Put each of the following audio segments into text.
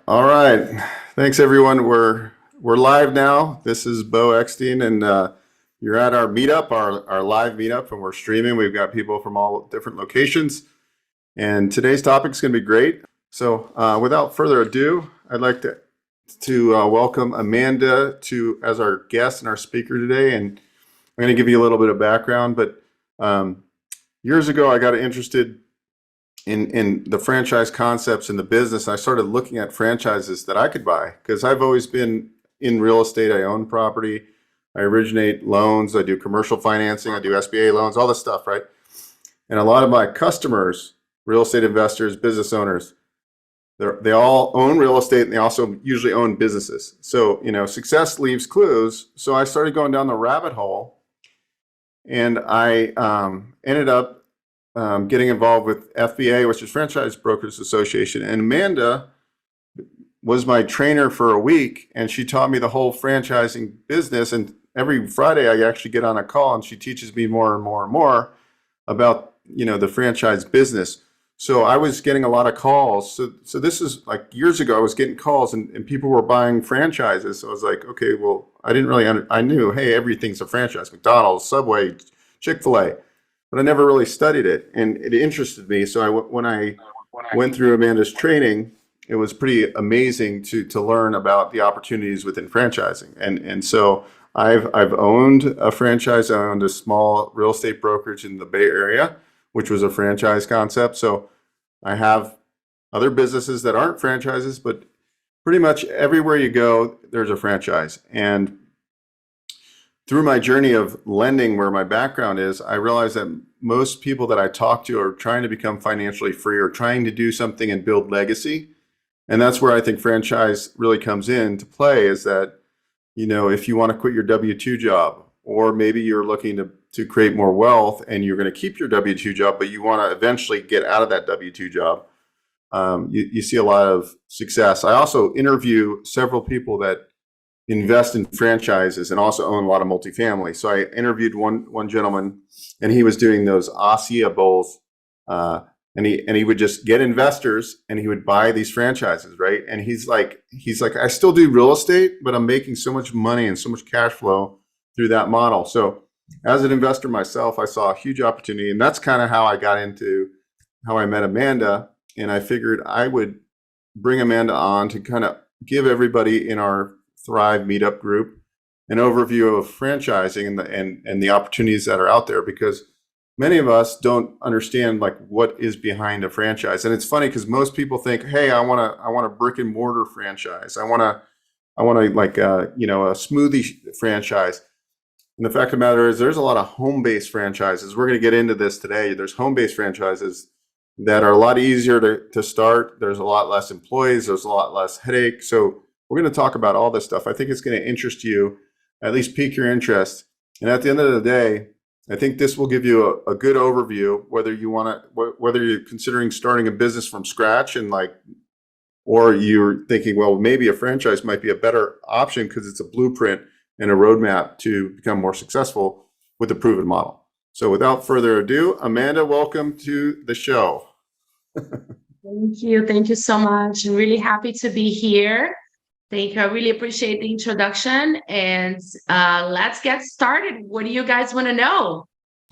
All right. Thanks, everyone. We're live now. This is Beau Eckstein, and you're at our meetup, our live meetup, and we're streaming. We've got people from all different locations, and today's topic is going to be great. So, without further ado, I'd like to welcome Amanda as our guest and our speaker today. And I'm going to give you a little bit of background. But years ago, I got interested in the franchise concepts in the business. I started looking at franchises that I could buy because I've always been in real estate. I own property. I originate loans. I do commercial financing. I do SBA loans, all this stuff, right? And a lot of my customers, real estate investors, business owners, they all own real estate, and they also usually own businesses. So, success leaves clues. So I started going down the rabbit hole, and I ended up getting involved with FBA, which is Franchise Brokers Association. And Amanda was my trainer for a week, and she taught me the whole franchising business. And every Friday I actually get on a call, and she teaches me more and more and more about, the franchise business. So I was getting a lot of calls. So this is like years ago, I was getting calls and people were buying franchises. So I was like, okay, well, I didn't really, I knew, hey, everything's a franchise, McDonald's, Subway, Chick-fil-A. But I never really studied it, and it interested me. So when I went through Amanda's training, it was pretty amazing to learn about the opportunities within franchising. And so I've owned a franchise. I owned a small real estate brokerage in the Bay Area, which was a franchise concept. So I have other businesses that aren't franchises, but pretty much everywhere you go, there's a franchise. And through my journey of lending, where my background is, I realized that most people that I talk to are trying to become financially free or trying to do something and build legacy. And that's where I think franchise really comes into play, is that, if you want to quit your W-2 job, or maybe you're looking to create more wealth and you're going to keep your W-2 job, but you want to eventually get out of that W-2 job, you see a lot of success. I also interview several people that invest in franchises and also own a lot of multifamily. So I interviewed one gentleman, and he was doing those ASIA bowls, and he would just get investors and he would buy these franchises, right? And he's like, I still do real estate, but I'm making so much money and so much cash flow through that model. So as an investor myself, I saw a huge opportunity, and that's kind of how I got into how I met Amanda. And I figured I would bring Amanda on to kind of give everybody in our Thrive meetup group an overview of franchising and the opportunities that are out there, because many of us don't understand like what is behind a franchise. And it's funny because most people think, hey, I want a brick and mortar franchise. I want to like a smoothie franchise. And the fact of the matter is, there's a lot of home-based franchises. We're going to get into this today. There's home-based franchises that are a lot easier to start. There's a lot less employees. There's a lot less headache. So we're going to talk about all this stuff. I think it's going to interest you, at least pique your interest. And at the end of the day, I think this will give you a good overview, whether you're considering starting a business from scratch or you're thinking, well, maybe a franchise might be a better option because it's a blueprint and a roadmap to become more successful with a proven model. So without further ado, Amanda, welcome to the show. Thank you. Thank you so much. I'm really happy to be here. Thank you. I really appreciate the introduction, and let's get started. What do you guys want to know?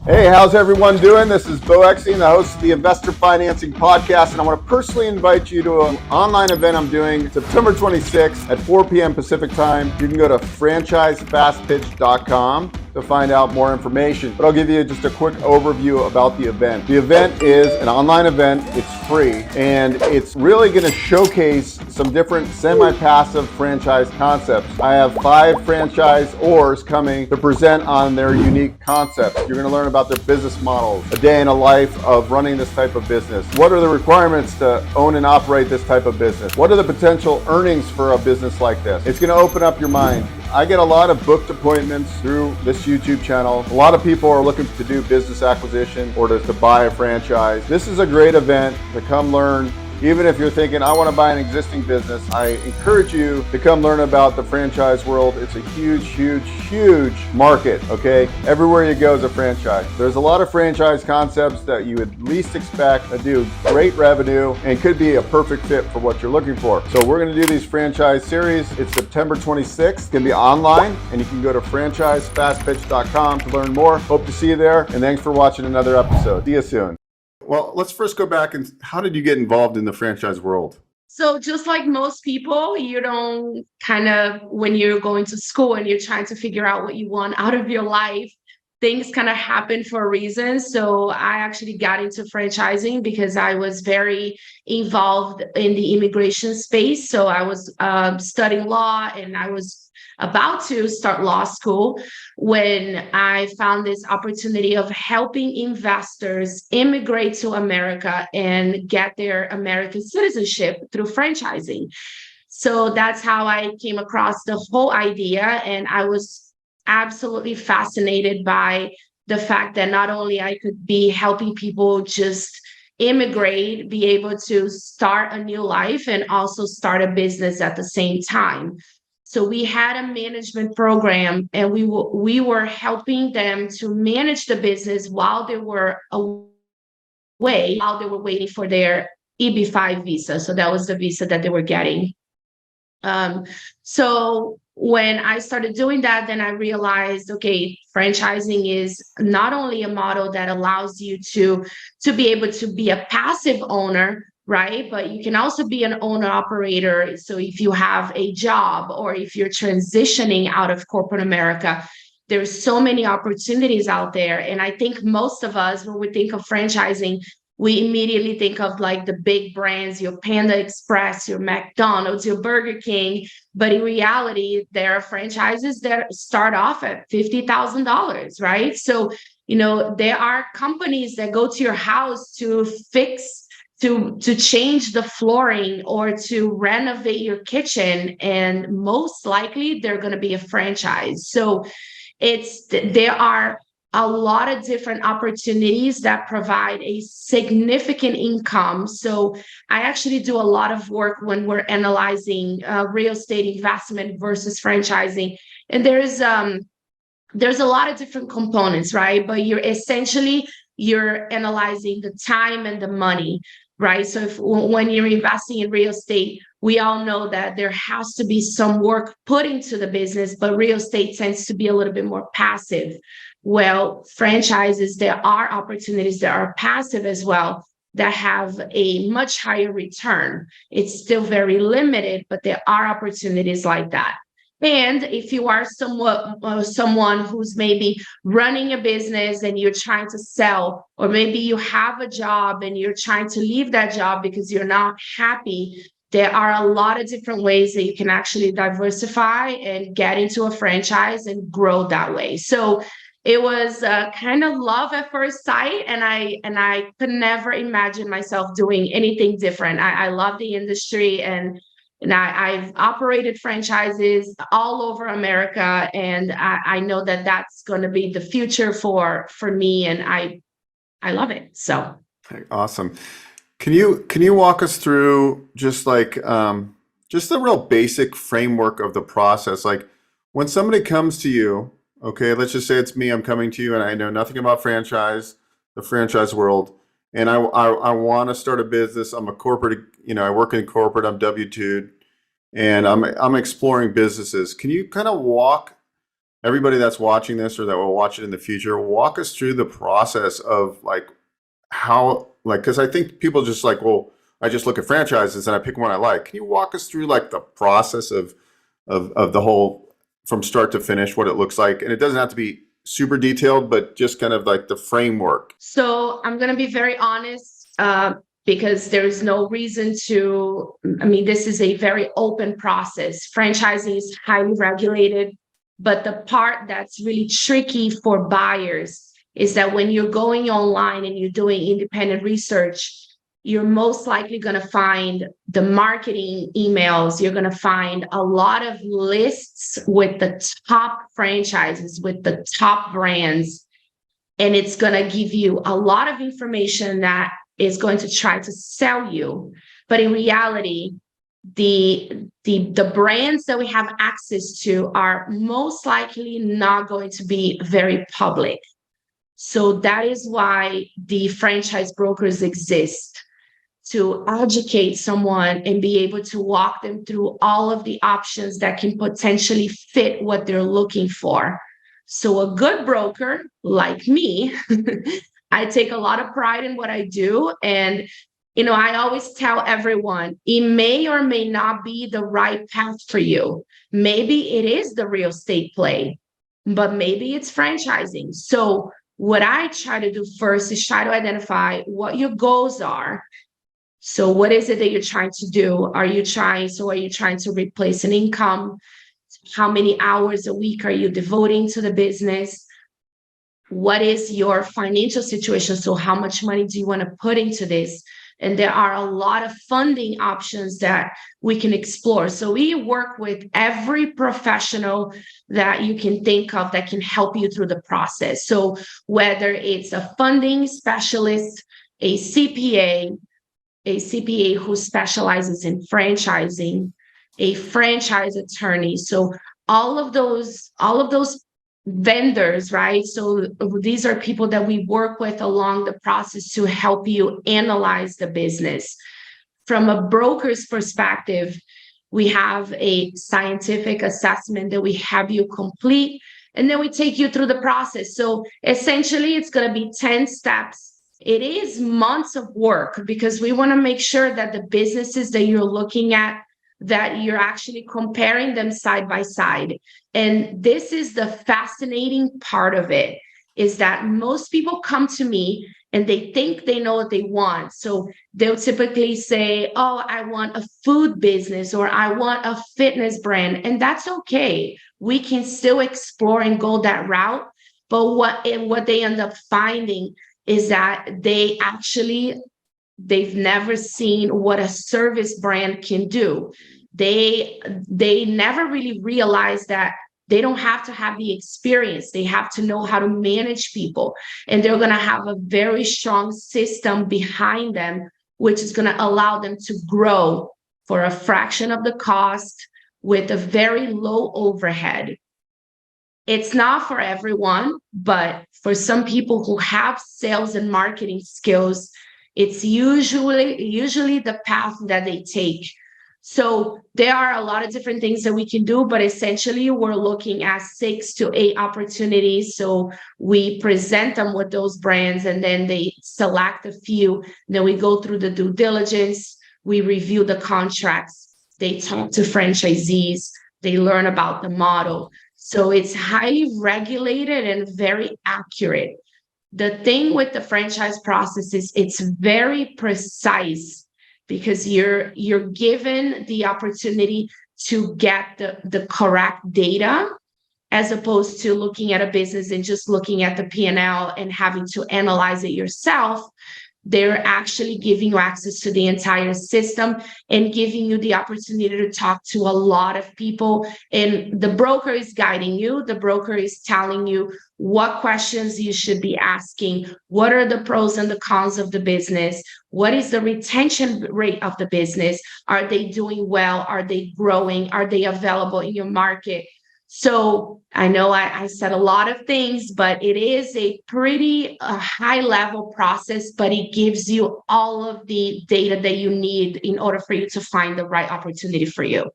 Hey, how's everyone doing? This is Beau Eckstein, the host of the Investor Financing Podcast, and I want to personally invite you to an online event I'm doing September 26th at 4 p.m. Pacific time. You can go to franchisefastpitch.com to find out more information, but I'll give you just a quick overview about the event. The event is an online event. It's free, and it's really going to showcase some different semi-passive franchise concepts. I have 5 franchisors coming to present on their unique concepts. You're going to learn about their business models, a day in a life of running this type of business. What are the requirements to own and operate this type of business? What are the potential earnings for a business like this? It's going to open up your mind. I get a lot of booked appointments through this YouTube channel. A lot of people are looking to do business acquisition or to buy a franchise. This is a great event to come learn Even if you're thinking, I want to buy an existing business, I encourage you to come learn about the franchise world. It's a huge, huge, huge market, okay? Everywhere you go is a franchise. There's a lot of franchise concepts that you would least expect that do great revenue and could be a perfect fit for what you're looking for. So we're going to do these franchise series. It's September 26th. It's going to be online, and you can go to franchisefastpitch.com to learn more. Hope to see you there, and thanks for watching another episode. See you soon. Well, let's first go back and how did you get involved in the franchise world? So just like most people, you don't kind of, when you're going to school and you're trying to figure out what you want out of your life, things kind of happen for a reason. So I actually got into franchising because I was very involved in the immigration space. So I was studying law, and I was about to start law school when I found this opportunity of helping investors immigrate to America and get their American citizenship through franchising. So that's how I came across the whole idea. And I was absolutely fascinated by the fact that not only I could be helping people just immigrate, be able to start a new life, and also start a business at the same time. So we had a management program, and we were helping them to manage the business while they were away, while they were waiting for their EB-5 visa. So that was the visa that they were getting. So when I started doing that, then I realized, okay, franchising is not only a model that allows you to be able to be a passive owner, right? But you can also be an owner operator. So if you have a job, or if you're transitioning out of corporate America, there's so many opportunities out there. And I think most of us, when we think of franchising, we immediately think of like the big brands, your Panda Express, your McDonald's, your Burger King. But in reality, there are franchises that start off at $50,000, right? So, there are companies that go to your house to fix, to change the flooring, or to renovate your kitchen. And most likely they're going to be a franchise. So there are a lot of different opportunities that provide a significant income. So I actually do a lot of work when we're analyzing real estate investment versus franchising. And there's a lot of different components, right? But you're analyzing the time and the money, right? So when you're investing in real estate, we all know that there has to be some work put into the business, but real estate tends to be a little bit more passive. Well, franchises, there are opportunities that are passive as well, that have a much higher return. It's still very limited, but there are opportunities like that. And if you are someone who's maybe running a business and you're trying to sell, or maybe you have a job and you're trying to leave that job because you're not happy, there are a lot of different ways that you can actually diversify and get into a franchise and grow that way. So it was kind of love at first sight, and I could never imagine myself doing anything different. I love the industry, and I've operated franchises all over America, and I know that that's going to be the future for me, and I love it. So Awesome. Can you walk us through just like just the real basic framework of the process? Like when somebody comes to you, okay, let's just say it's me, I'm coming to you and I know nothing about the franchise world, and I want to start a business. I'm a corporate, I work in corporate, I'm W-2'd, and I'm exploring businesses. Can you kind of walk everybody that's watching this or that will watch it in the future, walk us through the process of like how, like, because I think people just like, well, I just look at franchises and I pick one I like. Can you walk us through like the process of the whole from start to finish, what it looks like? And it doesn't have to be super detailed, but just kind of like the framework. So I'm going to be very honest, because there's no reason to, this is a very open process. Franchising is highly regulated, but the part that's really tricky for buyers is that when you're going online and you're doing independent research, you're most likely going to find the marketing emails. You're going to find a lot of lists with the top franchises, with the top brands. And it's going to give you a lot of information that is going to try to sell you. But in reality, the brands that we have access to are most likely not going to be very public. So that is why the franchise brokers exist, to educate someone and be able to walk them through all of the options that can potentially fit what they're looking for. So a good broker like me, I take a lot of pride in what I do. And, I always tell everyone, it may or may not be the right path for you. Maybe it is the real estate play, but maybe it's franchising. So what I try to do first is try to identify what your goals are. So what is it that you're trying to do? Are you trying to replace an income? How many hours a week are you devoting to the business? What is your financial situation? So how much money do you want to put into this? And there are a lot of funding options that we can explore. So we work with every professional that you can think of that can help you through the process. So whether it's a funding specialist, a CPA who specializes in franchising, a franchise attorney. So all of those vendors, right? So these are people that we work with along the process to help you analyze the business. From a broker's perspective, we have a scientific assessment that we have you complete, and then we take you through the process. So essentially, it's going to be 10 steps. It is months of work because we want to make sure that the businesses that you're looking at, that you're actually comparing them side by side. And this is the fascinating part of it, is that most people come to me and they think they know what they want. So they'll typically say, oh, I want a food business, or I want a fitness brand. And that's okay. We can still explore and go that route. But what they end up finding is that they've never seen what a service brand can do. They never really realize that they don't have to have the experience. They have to know how to manage people. And they're going to have a very strong system behind them, which is going to allow them to grow for a fraction of the cost with a very low overhead. It's not for everyone, but for some people who have sales and marketing skills, it's usually the path that they take. So there are a lot of different things that we can do, but essentially we're looking at 6 to 8 opportunities. So we present them with those brands, and then they select a few. Then we go through the due diligence. We review the contracts. They talk to franchisees. They learn about the model. So it's highly regulated and very accurate. The thing with the franchise process is it's very precise, because you're given the opportunity to get the correct data, as opposed to looking at a business and just looking at the P&L and having to analyze it yourself. They're actually giving you access to the entire system and giving you the opportunity to talk to a lot of people. And the broker is guiding you. The broker is telling you what questions you should be asking. What are the pros and the cons of the business? What is the retention rate of the business? Are they doing well? Are they growing? Are they available in your market? So I know I said a lot of things, but it is a pretty high level process, but it gives you all of the data that you need in order for you to find the right opportunity for you.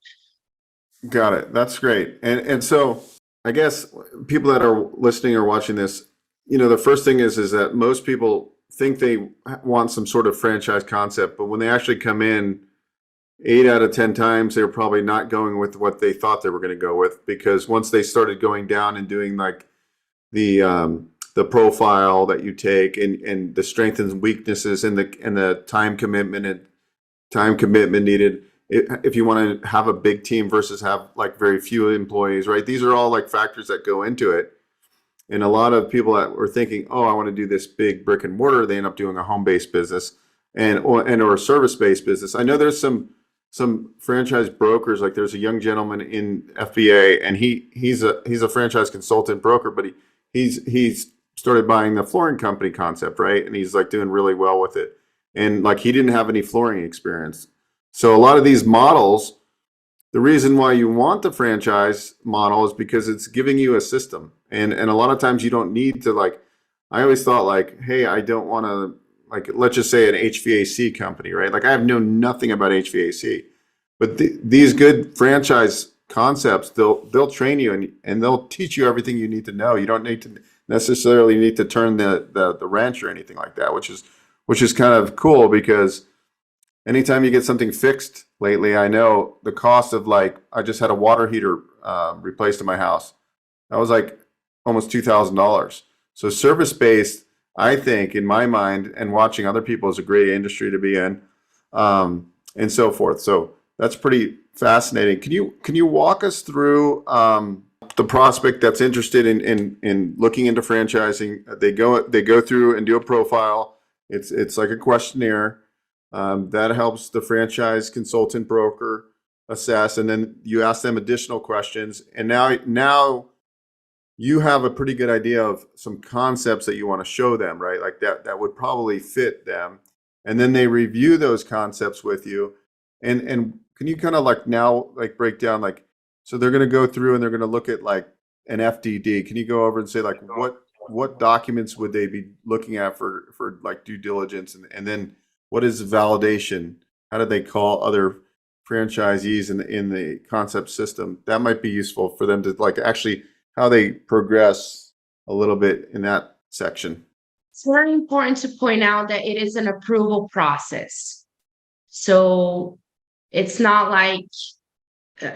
Got it. That's great. And so I guess people that are listening or watching this, the first thing is that most people think they want some sort of franchise concept, but when they actually come in, 8 out of 10 times, they're probably not going with what they thought they were going to go with, because once they started going down and doing like the profile that you take and the strengths and weaknesses and the time commitment needed, if you want to have a big team versus have like very few employees, right? These are all like factors that go into it. And a lot of people that were thinking, oh, I want to do this big brick and mortar, they end up doing a home-based business or a service-based business. I know there's some franchise brokers, like there's a young gentleman in FBA, and he's a franchise consultant broker, but he's started buying the flooring company concept, right? And he's like doing really well with it. And like he didn't have any flooring experience. So a lot of these models, the reason why you want the franchise model is because it's giving you a system. And a lot of times you don't need to, like, I always thought, like, hey, I don't want to, like, let's just say an HVAC company, right? Like, I have known nothing about HVAC, but these good franchise concepts, they'll train you, and they'll teach you everything you need to know. You don't need to necessarily need to turn the wrench or anything like that, which is kind of cool, because anytime you get something fixed lately, I know the cost of, like, I just had a water heater replaced in my house. That was like almost $2,000. So service based, I think, in my mind, and watching other people, is a great industry to be in, and so forth. So that's pretty fascinating. Can you walk us through the prospect that's interested in looking into franchising? They go through and do a profile. It's like a questionnaire that helps the franchise consultant broker assess, and then you ask them additional questions, and now you have a pretty good idea of some concepts that you want to show them, right? Like that would probably fit them. And then they review those concepts with you. And can you kind of, like, now, like, break down, like, so they're going to go through and they're going to look at, like, an FDD. Can you go over and say, like, what documents would they be looking at for like due diligence? And then what is validation? How do they call other franchisees in the concept system? That might be useful for them to, like, actually how they progress a little bit in that section. It's very important to point out that it is an approval process. So it's not like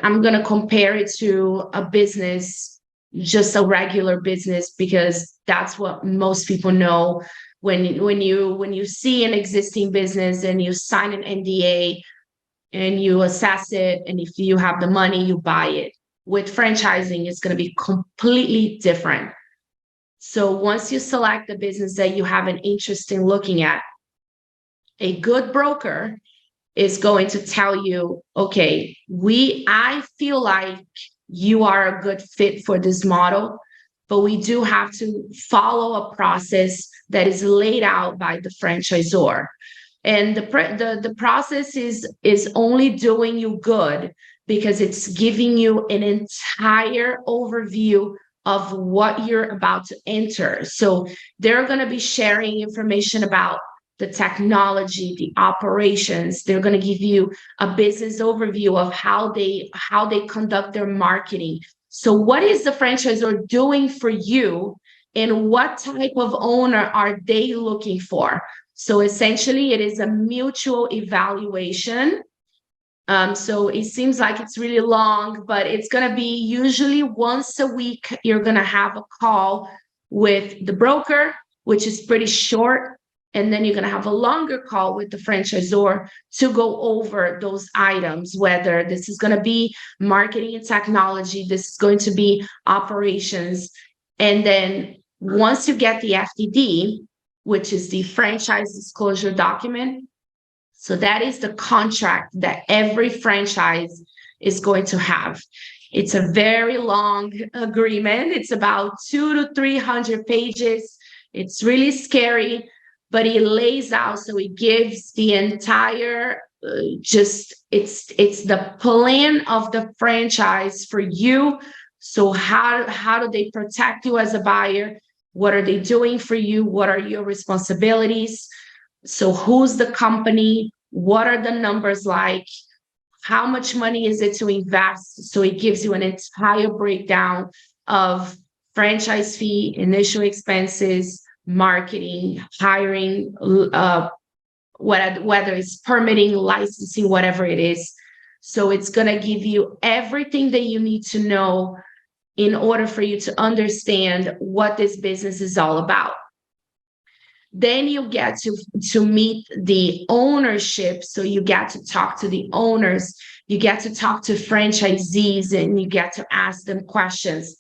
I'm going to compare it to a business, just a regular business, because that's what most people know. When you see an existing business and you sign an NDA and you assess it, and if you have the money, you buy it. With franchising, it's going to be completely different. So once you select the business that you have an interest in looking at, a good broker is going to tell you, okay, I feel like you are a good fit for this model, but we do have to follow a process that is laid out by the franchisor. And the process is only doing you good because it's giving you an entire overview of what you're about to enter. So they're going to be sharing information about the technology, the operations. They're going to give you a business overview of how they conduct their marketing. So what is the franchisor doing for you, and what type of owner are they looking for? So essentially, it is a mutual evaluation. So it seems like it's really long, but it's going to be usually once a week. You're going to have a call with the broker, which is pretty short. And then you're going to have a longer call with the franchisor to go over those items, whether this is going to be marketing and technology, this is going to be operations. And then once you get the FDD, which is the franchise disclosure document, so that is the contract that every franchise is going to have. It's a very long agreement. It's about 200 to 300 pages. It's really scary, but it lays out, so it gives the entire it's the plan of the franchise for you. So how do they protect you as a buyer? What are they doing for you? What are your responsibilities? So who's the company? What are the numbers like? How much money is it to invest? So it gives you an entire breakdown of franchise fee, initial expenses, marketing, hiring, whether it's permitting, licensing, whatever it is. So it's going to give you everything that you need to know in order for you to understand what this business is all about. Then you get to meet the ownership. So you get to talk to the owners, you get to talk to franchisees, and you get to ask them questions.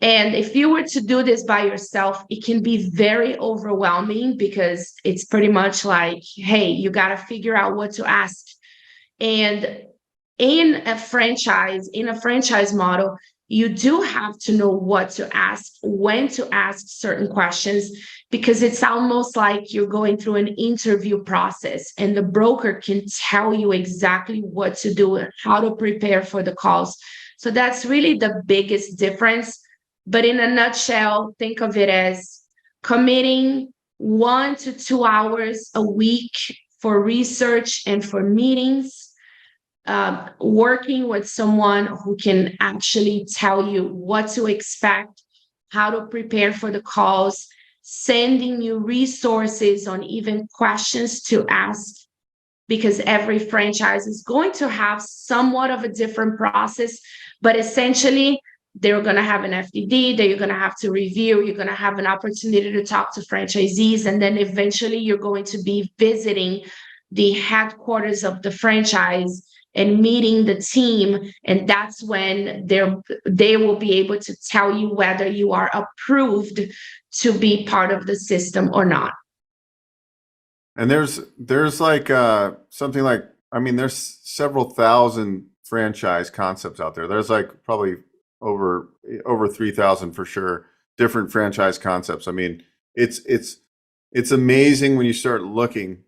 And if you were to do this by yourself, it can be very overwhelming, because it's pretty much like, hey, you got to figure out what to ask. And in a franchise model, you do have to know what to ask, when to ask certain questions, because it's almost like you're going through an interview process, and the broker can tell you exactly what to do and how to prepare for the calls. So that's really the biggest difference. But in a nutshell, think of it as committing 1 to 2 hours a week for research and for meetings, working with someone who can actually tell you what to expect, how to prepare for the calls, sending you resources on even questions to ask, because every franchise is going to have somewhat of a different process, but essentially they're going to have an FDD that you're going to have to review. You're going to have an opportunity to talk to franchisees, and then eventually you're going to be visiting the headquarters of the franchise and meeting the team. And that's when they will be able to tell you whether you are approved to be part of the system or not. And there's like something like, I mean, there's several thousand franchise concepts out there. There's like probably over 3,000 for sure, different franchise concepts. I mean, it's amazing when you start looking.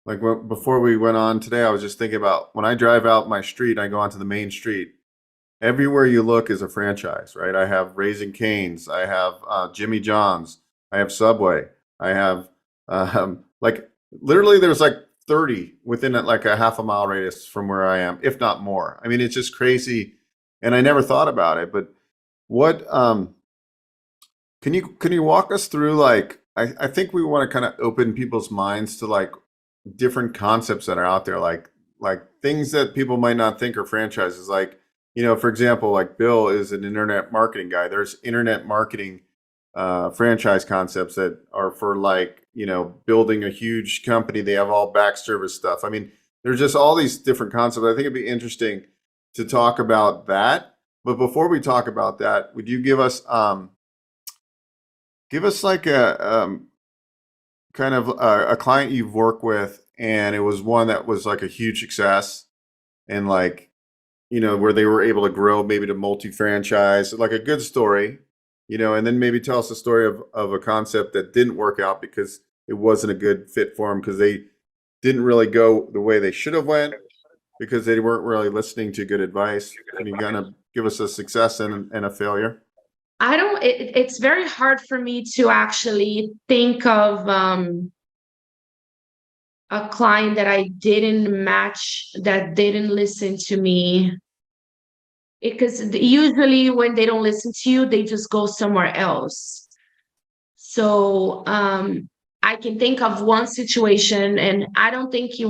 Like before we went on today, I was just thinking about when I drive out my street, I go onto the main street. Everywhere you look is a franchise, right? I have Raising Cane's, I have Jimmy John's, I have Subway, I have like literally there's like 30 within like a half a mile radius from where I am, if not more. I mean, it's just crazy, and I never thought about it. But what can you walk us through, like, I think we want to kind of open people's minds to like different concepts that are out there, like things that people might not think are franchises. Like, you know, for example, like Bill is an internet marketing guy. There's internet marketing franchise concepts that are for, like, you know, building a huge company. They have all back service stuff. I mean, there's just all these different concepts. I think it'd be interesting to talk about that. But before we talk about that, would you give us like a kind of a client you've worked with, and it was one that was like a huge success, and like, you know, where they were able to grow maybe to multi-franchise, like a good story, you know, and then maybe tell us a story of a concept that didn't work out because it wasn't a good fit for them, because they didn't really go the way they should have went, because they weren't really listening to good advice. Can you kind of give us a success and a failure? It's very hard for me to actually think of a client that I didn't match, that didn't listen to me. Because usually when they don't listen to you, they just go somewhere else. So I can think of one situation, and I don't think it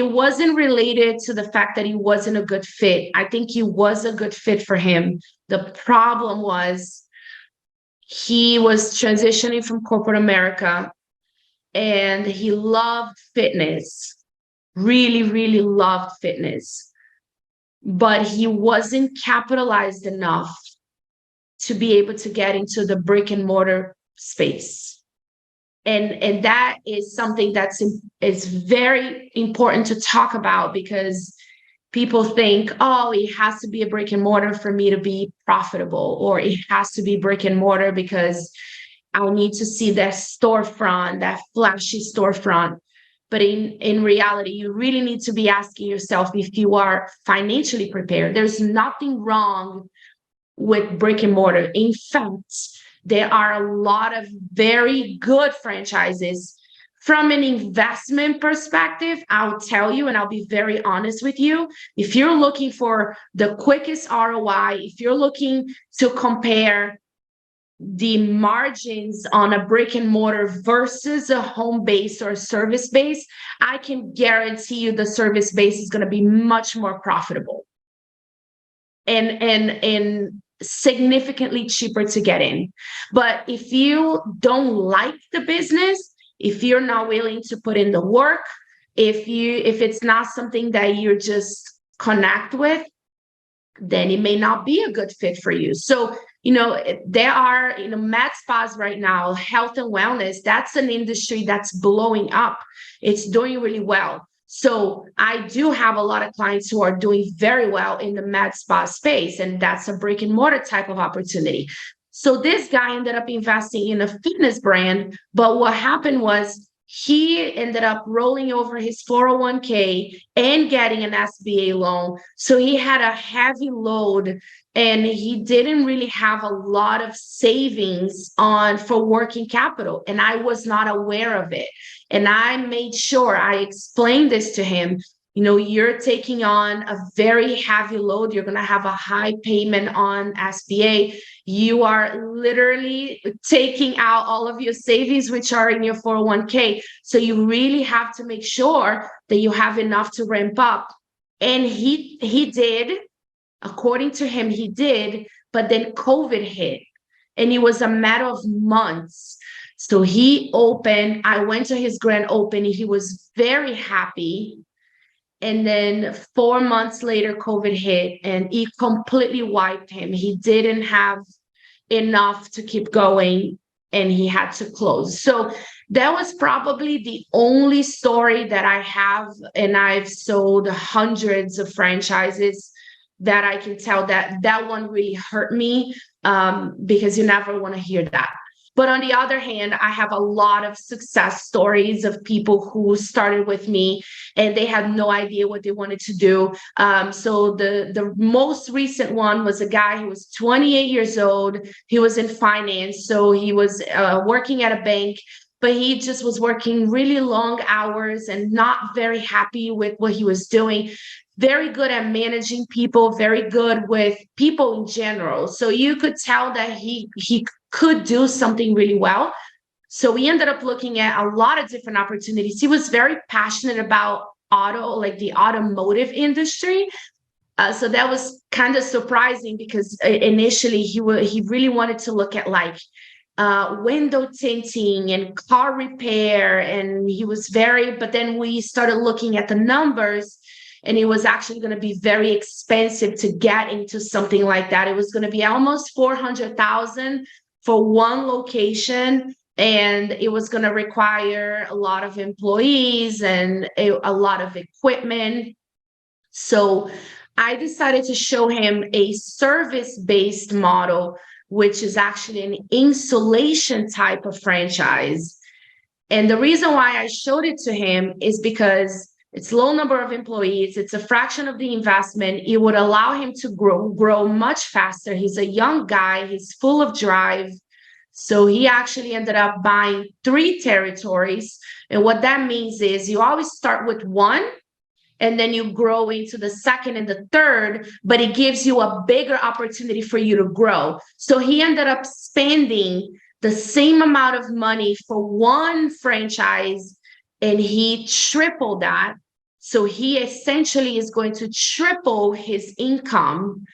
wasn't related to the fact that he wasn't a good fit. I think he was a good fit for him. The problem was he was transitioning from corporate America, and he loved fitness, really, really loved fitness, but he wasn't capitalized enough to be able to get into the brick and mortar space. And that is something is very important to talk about, because people think, oh, it has to be a brick and mortar for me to be profitable, or it has to be brick and mortar because I need to see that storefront, that flashy storefront. But in reality, you really need to be asking yourself if you are financially prepared. There's nothing wrong with brick and mortar. In fact, there are a lot of very good franchises. From an investment perspective, I'll tell you, and I'll be very honest with you, if you're looking for the quickest ROI, if you're looking to compare the margins on a brick and mortar versus a home base or a service base, I can guarantee you the service base is going to be much more profitable and significantly cheaper to get in. But if you don't like the business, if you're not willing to put in the work, if it's not something that you just connect with, then it may not be a good fit for you. So, there are, med spas right now, health and wellness, that's an industry that's blowing up. It's doing really well. So I do have a lot of clients who are doing very well in the med spa space, and that's a brick and mortar type of opportunity. So this guy ended up investing in a fitness brand, but what happened was he ended up rolling over his 401k and getting an SBA loan. So he had a heavy load and he didn't really have a lot of savings on for working capital. And I was not aware of it. And I made sure I explained this to him. You're taking on a very heavy load. You're going to have a high payment on SBA. You are literally taking out all of your savings, which are in your 401k. So you really have to make sure that you have enough to ramp up. And he did, according to him, he did, but then COVID hit. And it was a matter of months. So he opened, I went to his grand opening. He was very happy. And then 4 months later, COVID hit and it completely wiped him. He didn't have enough to keep going and he had to close. So that was probably the only story that I have. And I've sold hundreds of franchises that I can tell that one really hurt me, because you never want to hear that. But on the other hand, I have a lot of success stories of people who started with me and they had no idea what they wanted to do. So the most recent one was a guy who was 28 years old. He was in finance. So he was working at a bank, but he just was working really long hours and not very happy with what he was doing. Very good at managing people, very good with people in general. So you could tell that he could do something really well. So we ended up looking at a lot of different opportunities. He was very passionate about the automotive industry. So that was kind of surprising because initially he really wanted to look at window tinting and car repair. And but then we started looking at the numbers. And it was actually going to be very expensive to get into something like that. It was going to be almost $400,000 for one location. And it was going to require a lot of employees and a lot of equipment. So I decided to show him a service-based model, which is actually an installation type of franchise. And the reason why I showed it to him is because it's low number of employees. It's a fraction of the investment. It would allow him to grow much faster. He's a young guy. He's full of drive. So he actually ended up buying 3 territories. And what that means is you always start with one, and then you grow into the second and the third, but it gives you a bigger opportunity for you to grow. So he ended up spending the same amount of money for one franchise, and he tripled that. So he essentially is going to triple his income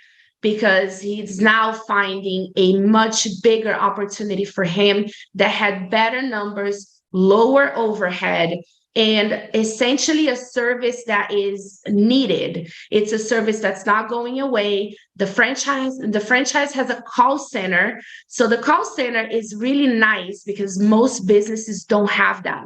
because he's now finding a much bigger opportunity for him that had better numbers, lower overhead, and essentially a service that is needed. It's a service that's not going away. The franchise has a call center. So the call center is really nice because most businesses don't have that.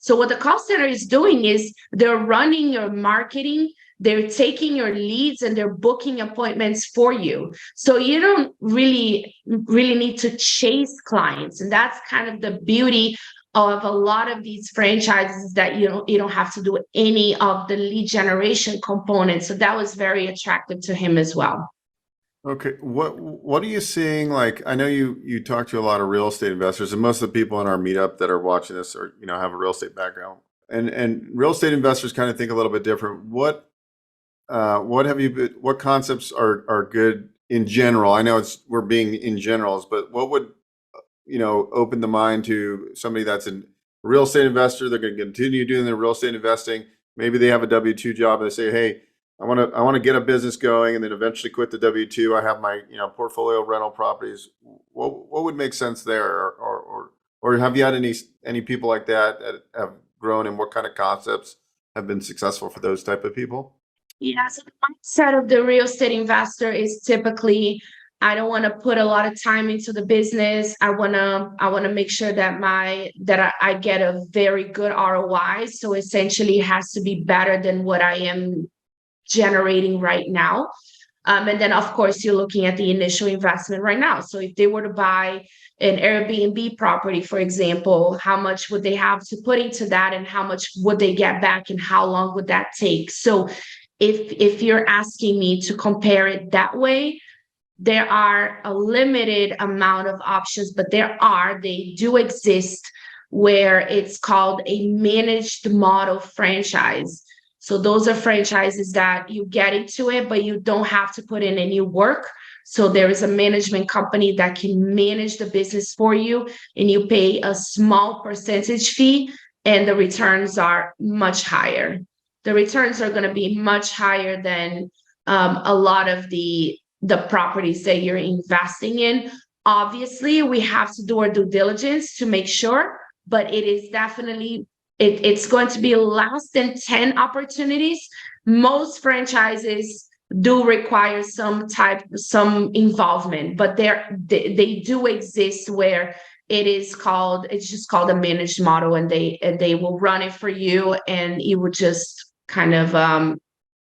So what the call center is doing is they're running your marketing, they're taking your leads, and they're booking appointments for you. So you don't really need to chase clients. And that's kind of the beauty of a lot of these franchises, that you don't have to do any of the lead generation components. So that was very attractive to him as well. Okay. What are you seeing? Like, I know you talk to a lot of real estate investors, and most of the people in our meetup that are watching this are, have a real estate background. And real estate investors kind of think a little bit different. What concepts are good in general? I know we're being in generals, but what would, open the mind to somebody that's a real estate investor? They're going to continue doing their real estate investing. Maybe they have a W-2 job and they say, hey, I want to get a business going and then eventually quit the W-2. I have my, portfolio of rental properties. What would make sense there? Or have you had any people like that have grown, and what kind of concepts have been successful for those type of people? Yeah, so the mindset of the real estate investor is typically I don't want to put a lot of time into the business. I want to make sure that I get a very good ROI. So essentially it has to be better than what I am generating right now. And then, of course, you're looking at the initial investment right now. So if they were to buy an Airbnb property, for example, how much would they have to put into that, and how much would they get back, and how long would that take? So if you're asking me to compare it that way, there are a limited amount of options, but they do exist, where it's called a managed model franchise. So those are franchises that you get into it, but you don't have to put in any work. So there is a management company that can manage the business for you, and you pay a small percentage fee, and the returns are much higher. The returns are going to be much higher than a lot of the properties that you're investing in. Obviously, we have to do our due diligence to make sure, but it is definitely, it's going to be less than 10 opportunities. Most franchises do require some involvement, but they do exist where it's just called a managed model, and they will run it for you, and you will just kind of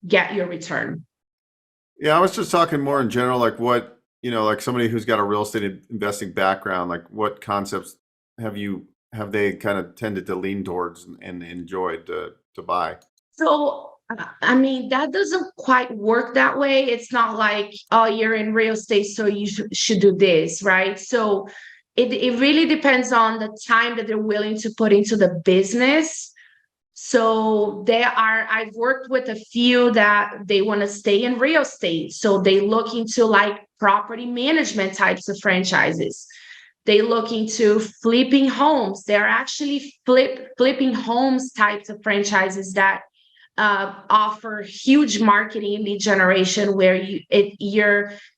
get your return. Yeah, I was just talking more in general, like what, like somebody who's got a real estate investing background, like what concepts have they kind of tended to lean towards and enjoyed to buy? So, I mean, that doesn't quite work that way. It's not like, oh, you're in real estate, so you should do this, right? So it really depends on the time that they're willing to put into the business. So I've worked with a few that they want to stay in real estate. So they look into like property management types of franchises. They look into flipping homes. They're actually flipping homes types of franchises that offer huge marketing and lead generation, where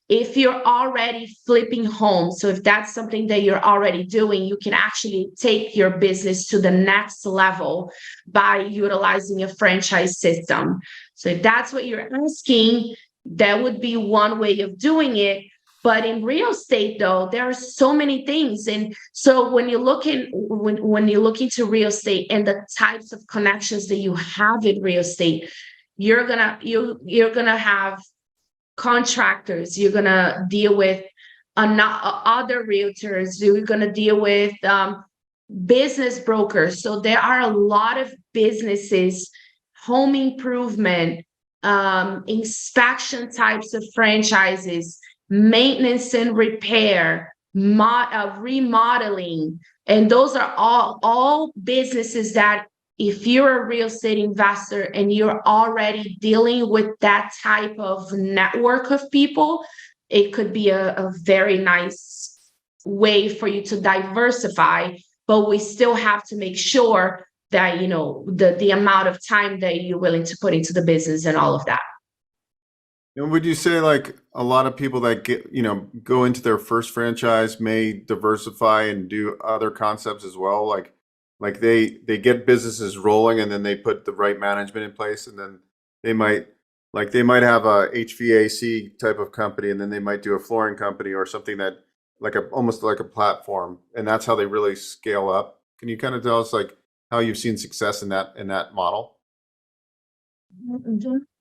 if you're already flipping homes, so if that's something that you're already doing, you can actually take your business to the next level by utilizing a franchise system. So if that's what you're asking, that would be one way of doing it. But in real estate, though, there are so many things. And so when you look into real estate and the types of connections that you have in real estate, you're gonna have contractors, you're gonna deal with other realtors, you're gonna deal with business brokers. So there are a lot of businesses, home improvement, inspection types of franchises, maintenance and repair, remodeling. And those are all businesses that, if you're a real estate investor and you're already dealing with that type of network of people, it could be a very nice way for you to diversify. But we still have to make sure that, the amount of time that you're willing to put into the business and all of that. And would you say like a lot of people that go into their first franchise may diversify and do other concepts as well? Like they get businesses rolling, and then they put the right management in place, and then they might have a HVAC type of company, and then they might do a flooring company or something that almost like a platform, and that's how they really scale up. Can you kind of tell us like how you've seen success in that model?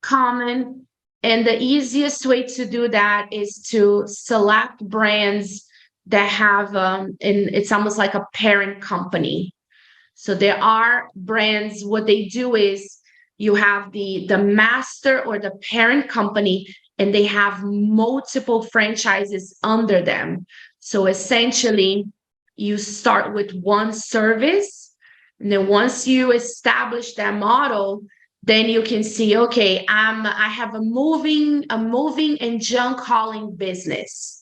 Common. And the easiest way to do that is to select brands that have, and it's almost like a parent company. So there are brands, what they do is you have the master or the parent company, and they have multiple franchises under them. So essentially, you start with one service, and then once you establish that model, then you can see, okay, I have a moving and junk hauling business.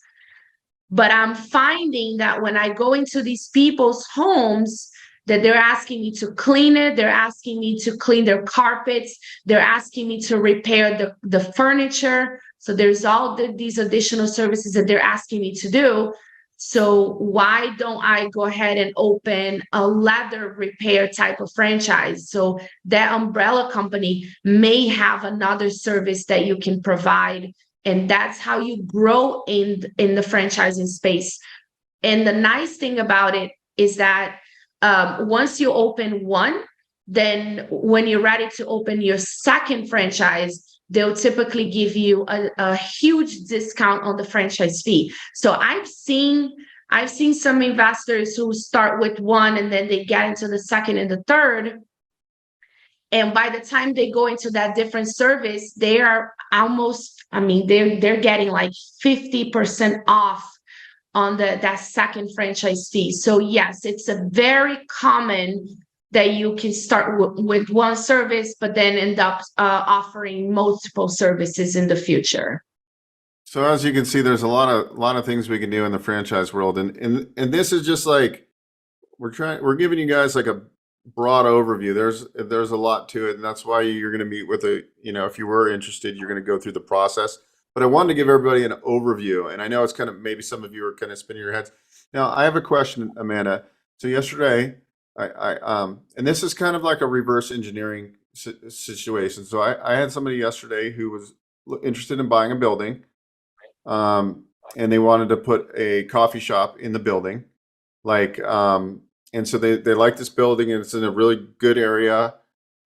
But I'm finding that when I go into these people's homes, that they're asking me to clean it, they're asking me to clean their carpets, they're asking me to repair the furniture. So there's all these additional services that they're asking me to do. So why don't I go ahead and open a leather repair type of franchise? So that umbrella company may have another service that you can provide And that's how you grow in the franchising space. And the nice thing about it is that once you open one, then when you're ready to open your second franchise, they'll typically give you a huge discount on the franchise fee. So I've seen some investors who start with one and then they get into the second and the third. And by the time they go into that different service, they are almost, I mean, they're getting like 50% off on that second franchise fee. So yes, it's a very common that you can start with one service, but then end up offering multiple services in the future. So as you can see, there's a lot of things we can do in the franchise world, and this is just like we're giving you guys like a broad overview. There's a lot to it, and that's why you're going to meet with if you were interested, you're going to go through the process. But I wanted to give everybody an overview, and I know it's kind of maybe some of you are kind of spinning your heads. Now, I have a question, Amanda. So yesterday, and this is kind of like a reverse engineering situation. So I had somebody yesterday who was interested in buying a building, and they wanted to put a coffee shop in the building, and so they like this building, and it's in a really good area,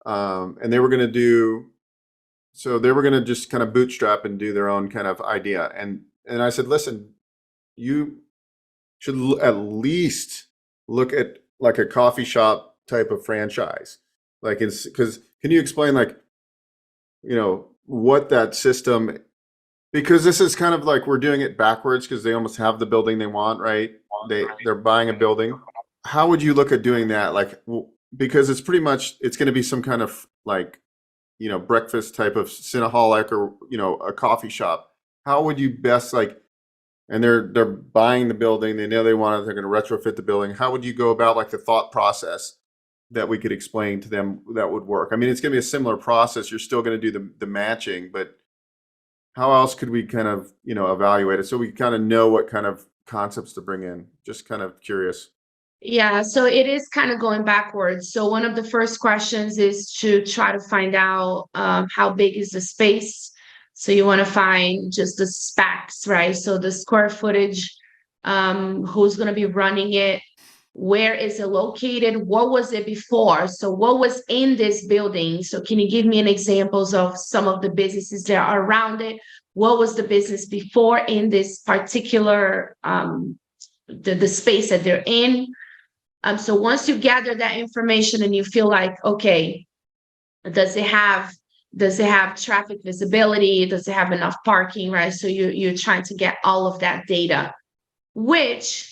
and they were going to just kind of bootstrap and do their own kind of idea. And I said, listen, you should at least look at like a coffee shop type of franchise. Like it's because can you explain what that system, because this is kind of like we're doing it backwards because they almost have the building they want, right? They're buying a building. How would you look at doing that? Because it's pretty much, it's going to be some kind of breakfast type of Cinnaholic or, a coffee shop. How would you best and they're buying the building, they know they want it, they're going to retrofit the building. How would you go about the thought process that we could explain to them that would work? I mean, it's going to be a similar process. You're still going to do the matching, but how else could we kind of, evaluate it so we kind of know what kind of concepts to bring in? Just kind of curious. Yeah, so it is kind of going backwards. So one of the first questions is to try to find out how big is the space. So you want to find just the specs, right? So the square footage, who's going to be running it, where is it located, what was it before? So what was in this building? So can you give me an examples of some of the businesses that are around it? What was the business before in this particular the space that they're in? So once you gather that information and you feel like, okay, does it have traffic visibility? Does it have enough parking, right? So you're trying to get all of that data, which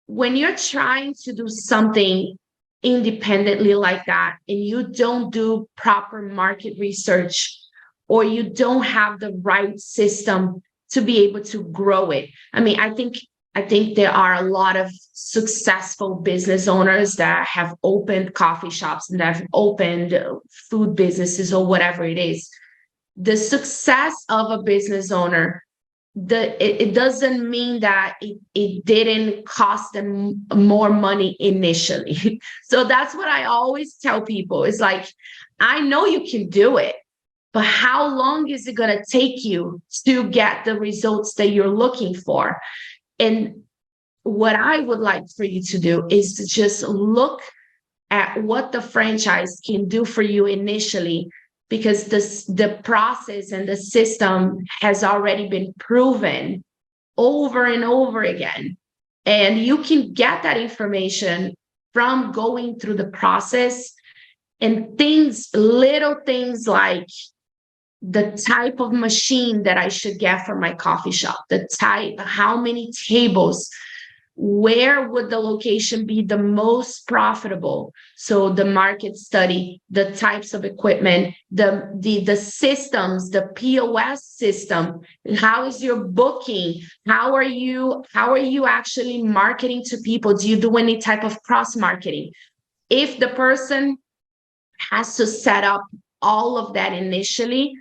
when you're trying to do something independently like that, and you don't do proper market research, or you don't have the right system to be able to grow it. I mean, I think there are a lot of successful business owners that have opened coffee shops and that have opened food businesses or whatever it is. The success of a business owner, it doesn't mean that it didn't cost them more money initially. So that's what I always tell people. It's like, I know you can do it, but how long is it going to take you to get the results that you're looking for? And what I would like for you to do is to just look at what the franchise can do for you initially, because the process and the system has already been proven over and over again. And you can get that information from going through the process, and little things like the type of machine that I should get for my coffee shop, the type, how many tables, where would the location be the most profitable? So the market study, the types of equipment, the systems, the POS system, how is your booking? How are you actually marketing to people? Do you do any type of cross marketing? If the person has to set up all of that initially,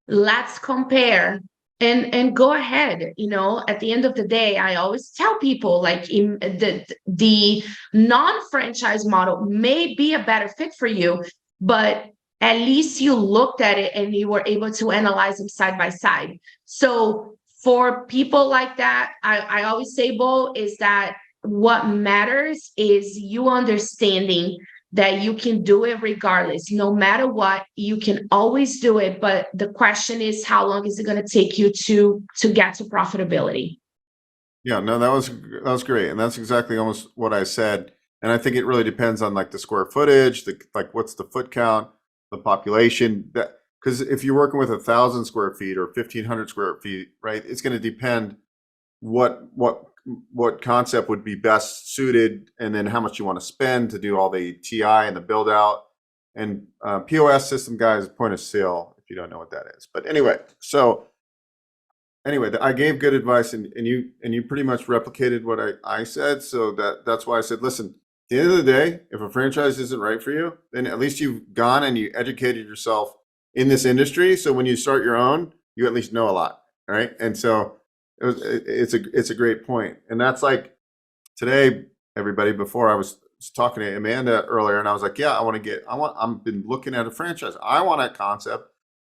let's compare and go ahead. At the end of the day, I always tell people, like, in the non-franchise model may be a better fit for you, but at least you looked at it and you were able to analyze them side by side. So for people like that, I always say, Beau, is that what matters is you understanding that you can do it regardless. No matter what, you can always do it. But the question is, how long is it going to take you to get to profitability? Yeah, no, that was great, and that's exactly almost what I said. And I think it really depends on like the square footage, the like what's the foot count, the population. That because if you're working with 1,000 square feet or 1,500 square feet, right, it's going to depend what concept would be best suited, and then how much you want to spend to do all the TI and the build out. And POS system, guys, point of sale, if you don't know what that is. But anyway, I gave good advice, and you pretty much replicated what I said. So that's why I said, listen, at the end of the day, if a franchise isn't right for you, then at least you've gone and you educated yourself in this industry. So when you start your own, you at least know a lot, right? And so it's a great point. And that's like today, everybody. Before I was talking to Amanda earlier, and I was like, yeah, I've been looking at a franchise. I want a concept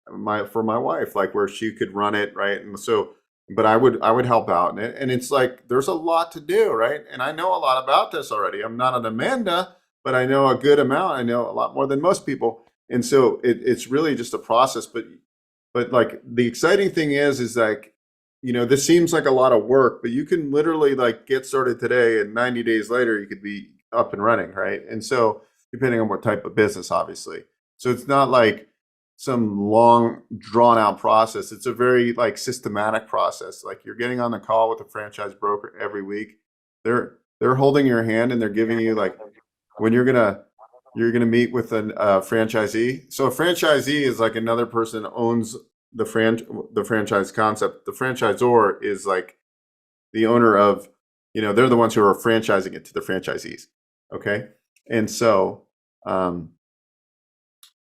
for my wife, like where she could run it, right? And so, but I would help out, and it's like there's a lot to do, right? And I know a lot about this already. I'm not an Amanda, but I know a good amount. I know a lot more than most people, and so it's really just a process. But like the exciting thing is like, this seems like a lot of work, but you can literally like get started today, and 90 days later you could be up and running, right? And so depending on what type of business, obviously. So it's not like some long drawn out process. It's a very like systematic process. Like you're getting on the call with a franchise broker every week. They're holding your hand, and they're giving you like when you're gonna meet with a franchisee. So a franchisee is like another person that owns the franchise concept. The franchisor is like the owner of, they're the ones who are franchising it to the franchisees. Okay. And so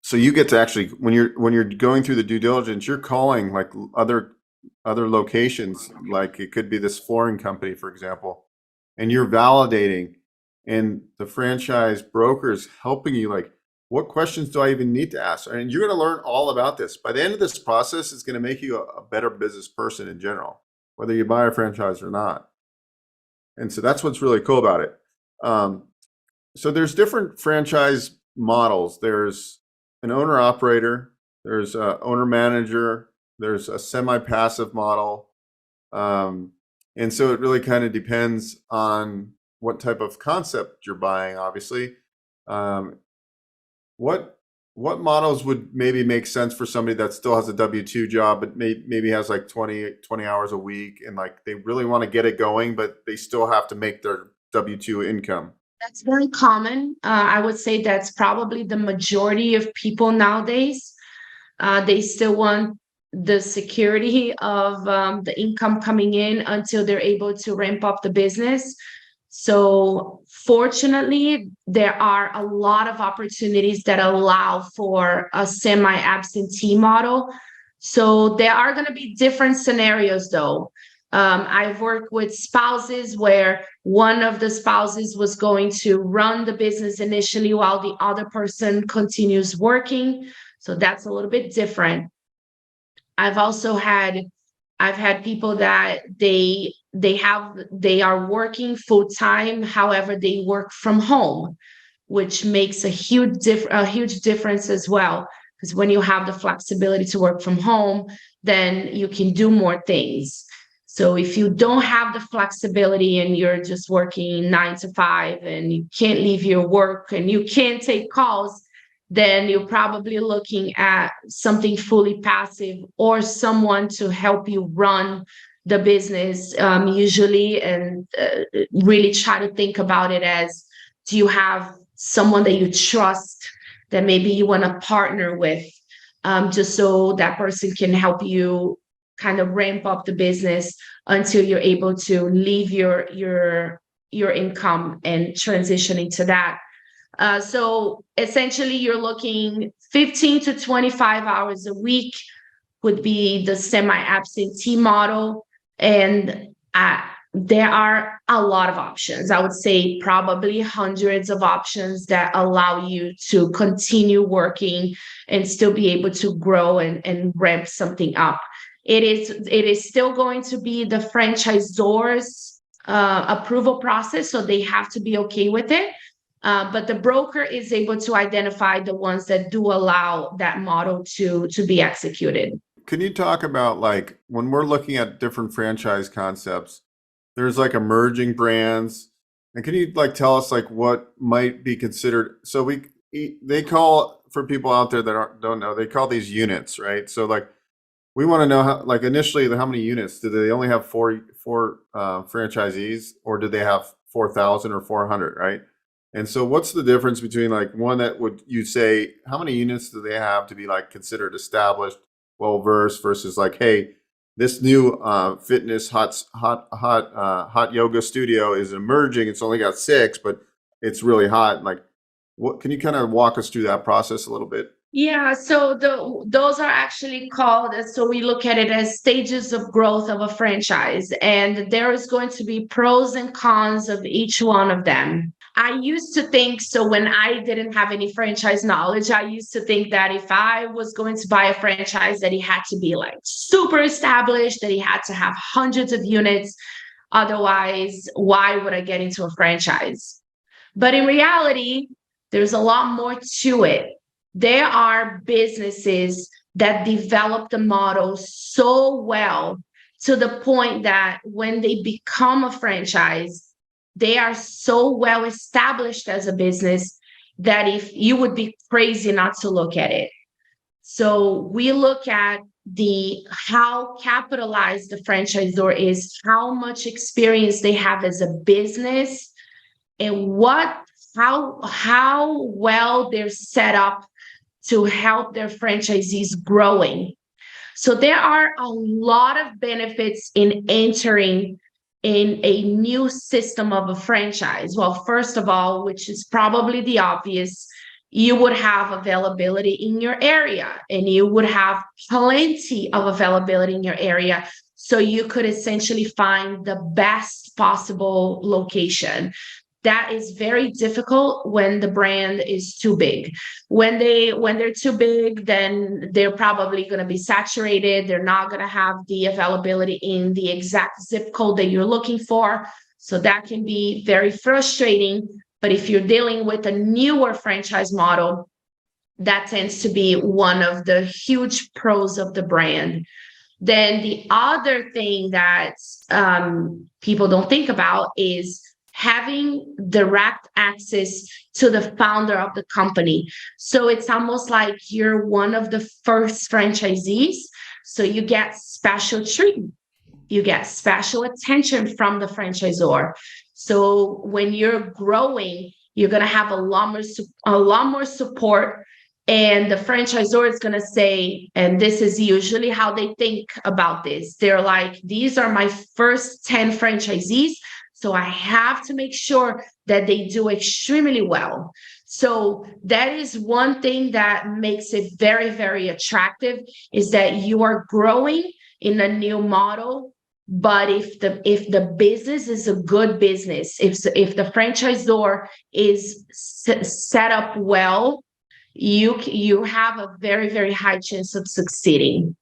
so you get to actually, when you're going through the due diligence, you're calling like other locations, like it could be this flooring company, for example, and you're validating, and the franchise broker is helping you, like, what questions do I even need to ask? And you're going to learn all about this. By the end of this process, it's going to make you a better business person in general, whether you buy a franchise or not. And so that's what's really cool about it. So there's different franchise models. There's an owner operator, there's a owner manager, there's a semi-passive model. And so it really kind of depends on what type of concept you're buying, obviously. What models would maybe make sense for somebody that still has a W-2 job, but maybe has like 20 hours a week, and like they really want to get it going, but they still have to make their W-2 income? That's very common. I would say that's probably the majority of people nowadays. They still want the security of the income coming in until they're able to ramp up the business. So fortunately, there are a lot of opportunities that allow for a semi-absentee model. So there are going to be different scenarios, though. I've worked with spouses where one of the spouses was going to run the business initially while the other person continues working. So that's a little bit different. I've had people that they are working full time, however, they work from home, which makes a huge difference as well. Because when you have the flexibility to work from home, then you can do more things. So if you don't have the flexibility and you're just working 9 to 5 and you can't leave your work and you can't take calls, then you're probably looking at something fully passive or someone to help you run the business usually, and really try to think about it as, do you have someone that you trust that maybe you want to partner with, just so that person can help you kind of ramp up the business until you're able to leave your income and transition into that. So essentially, you're looking 15 to 25 hours a week would be the semi-absentee model. And there are a lot of options. I would say probably hundreds of options that allow you to continue working and still be able to grow and ramp something up. It is still going to be the franchisor's approval process, so they have to be okay with it. But the broker is able to identify the ones that do allow that model to be executed. Can you talk about, like, when we're looking at different franchise concepts, there's like emerging brands, and can you like tell us like what might be considered? So they call, for people out there that don't know, they call these units, right? So like we want to know how, like, initially, how many units do they only have? Four franchisees, or do they have 4,000 or 400, right? And so what's the difference between like one that would, you say, how many units do they have to be like considered established, well versed, versus like, hey, this new fitness hot yoga studio is emerging. It's only got 6, but it's really hot. Like, what can you kind of walk us through that process a little bit? Yeah, so those are actually called, so we look at it as stages of growth of a franchise, and there is going to be pros and cons of each one of them. I used to think, so when I didn't have any franchise knowledge, I used to think that if I was going to buy a franchise, that it had to be like super established, that it had to have hundreds of units. Otherwise, why would I get into a franchise? But in reality, there's a lot more to it. There are businesses that develop the model so well to the point that when they become a franchise, they are so well established as a business that if you would be crazy not to look at it. So we look at how capitalized the franchisor is, how much experience they have as a business, and how well they're set up to help their franchisees growing. So there are a lot of benefits in entering in a new system of a franchise. Well, first of all, which is probably the obvious, you would have availability in your area, and you would have plenty of availability in your area. So you could essentially find the best possible location. That is very difficult when the brand is too big. When they're too big, then they're probably going to be saturated. They're not going to have the availability in the exact zip code that you're looking for. So that can be very frustrating. But if you're dealing with a newer franchise model, that tends to be one of the huge pros of the brand. Then the other thing that people don't think about is having direct access to the founder of the company. So it's almost like you're one of the first franchisees. So you get special treatment, you get special attention from the franchisor. So when you're growing, you're going to have a lot more support. And the franchisor is going to say, and this is usually how they think about this, they're like, these are my first 10 franchisees. So I have to make sure that they do extremely well. So that is one thing that makes it very, very attractive, is that you are growing in a new model. But if the business is a good business, if the franchisor is set up well, you have a very, very high chance of succeeding.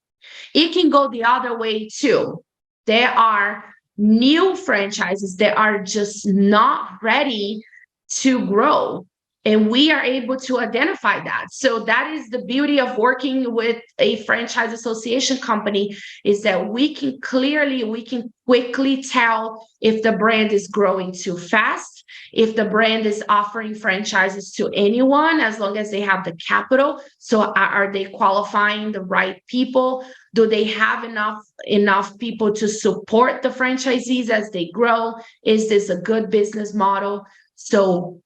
It can go the other way too. There are new franchises that are just not ready to grow, and we are able to identify that. So that is the beauty of working with a franchise association company, is that we can quickly tell if the brand is growing too fast, if the brand is offering franchises to anyone, as long as they have the capital. So are they qualifying the right people? Do they have enough people to support the franchisees as they grow? Is this a good business model? So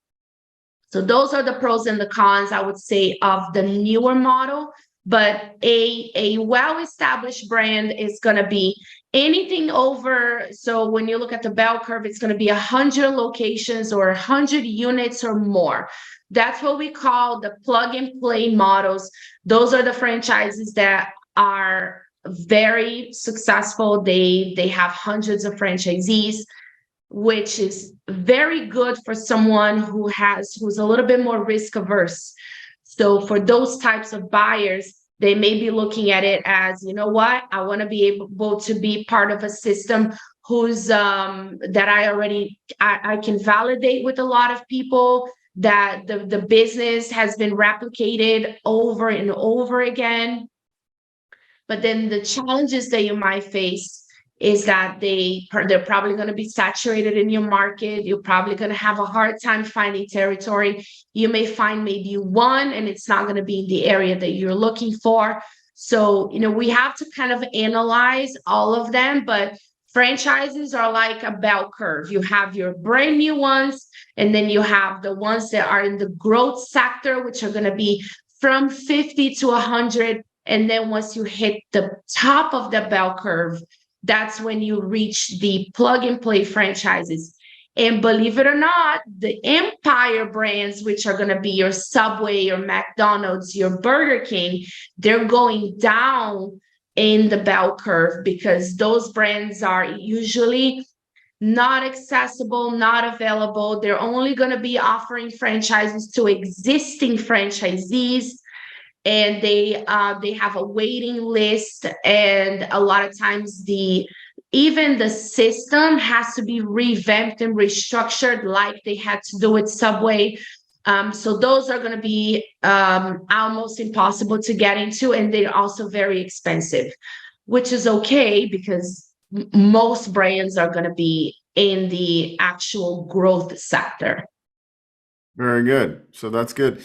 those are the pros and the cons, I would say, of the newer model. But a well-established brand is going to be anything over. So when you look at the bell curve, it's going to be 100 locations or 100 units or more. That's what we call the plug and play models. Those are the franchises that are very successful. They have hundreds of franchisees, which is very good for someone who's a little bit more risk averse. So for those types of buyers, they may be looking at it as, you know what, I want to be able to be part of a system who's that I can validate with a lot of people, that the business has been replicated over and over again. But then the challenges that you might face is that they're probably going to be saturated in your market. You're probably going to have a hard time finding territory. You may find maybe one, and it's not going to be in the area that you're looking for. So, we have to kind of analyze all of them, but franchises are like a bell curve. You have your brand new ones, and then you have the ones that are in the growth sector, which are going to be from 50 to 100. And then once you hit the top of the bell curve, that's when you reach the plug and play franchises. And believe it or not, the empire brands, which are going to be your Subway, your McDonald's, your Burger King, they're going down in the bell curve because those brands are usually not accessible, not available. They're only going to be offering franchises to existing franchisees, and they have a waiting list, and a lot of times even the system has to be revamped and restructured like they had to do with Subway. So those are going to be almost impossible to get into, and they're also very expensive, which is okay because most brands are going to be in the actual growth sector. Very good. So that's good.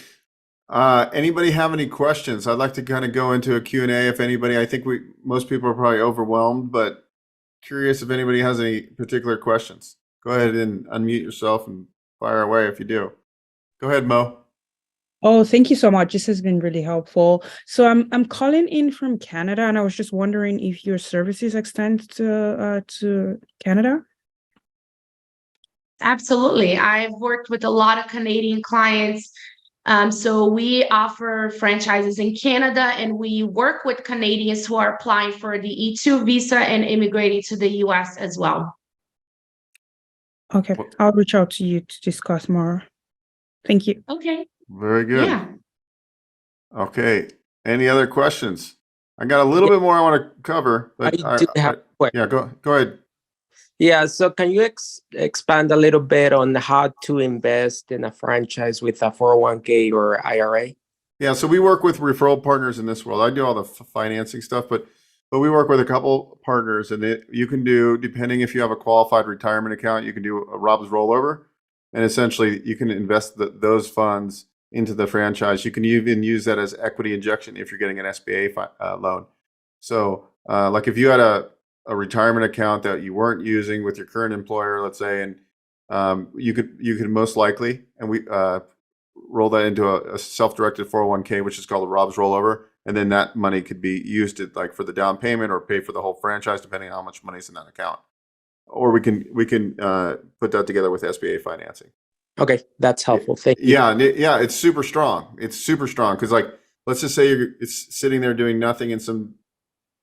Anybody have any questions? I'd like to kind of go into a Q&A if anybody. I think most people are probably overwhelmed, but curious if anybody has any particular questions. Go ahead and unmute yourself and fire away if you do. Go ahead, Mo. Oh, thank you so much. This has been really helpful. So I'm calling in from Canada, and I was just wondering if your services extend to Canada. Absolutely. I've worked with a lot of Canadian clients. So we offer franchises in Canada, and we work with Canadians who are applying for the E2 visa and immigrating to the US as well. Okay, I'll reach out to you to discuss more. Thank you. Okay. Very good. Yeah. Okay. Any other questions? I got a little bit more I want to cover, but I do have a question. yeah, go ahead. Yeah, so can you expand a little bit on how to invest in a franchise with a 401k or IRA? Yeah, so we work with referral partners in this world. I do all the financing stuff, but we work with a couple partners, and you can do, depending if you have a qualified retirement account, you can do a Rob's rollover, and essentially you can invest those funds into the franchise. You can even use that as equity injection if you're getting an SBA loan. So like if you had a retirement account that you weren't using with your current employer, let's say, and you could most likely, and we roll that into a self-directed 401k, which is called a Rob's rollover, and then that money could be used to, like, for the down payment or pay for the whole franchise, depending on how much money's in that account. Or we can put that together with SBA financing. Okay, that's helpful. Thank you. Yeah, it's super strong. It's super strong because, like, let's just say it's sitting there doing nothing in some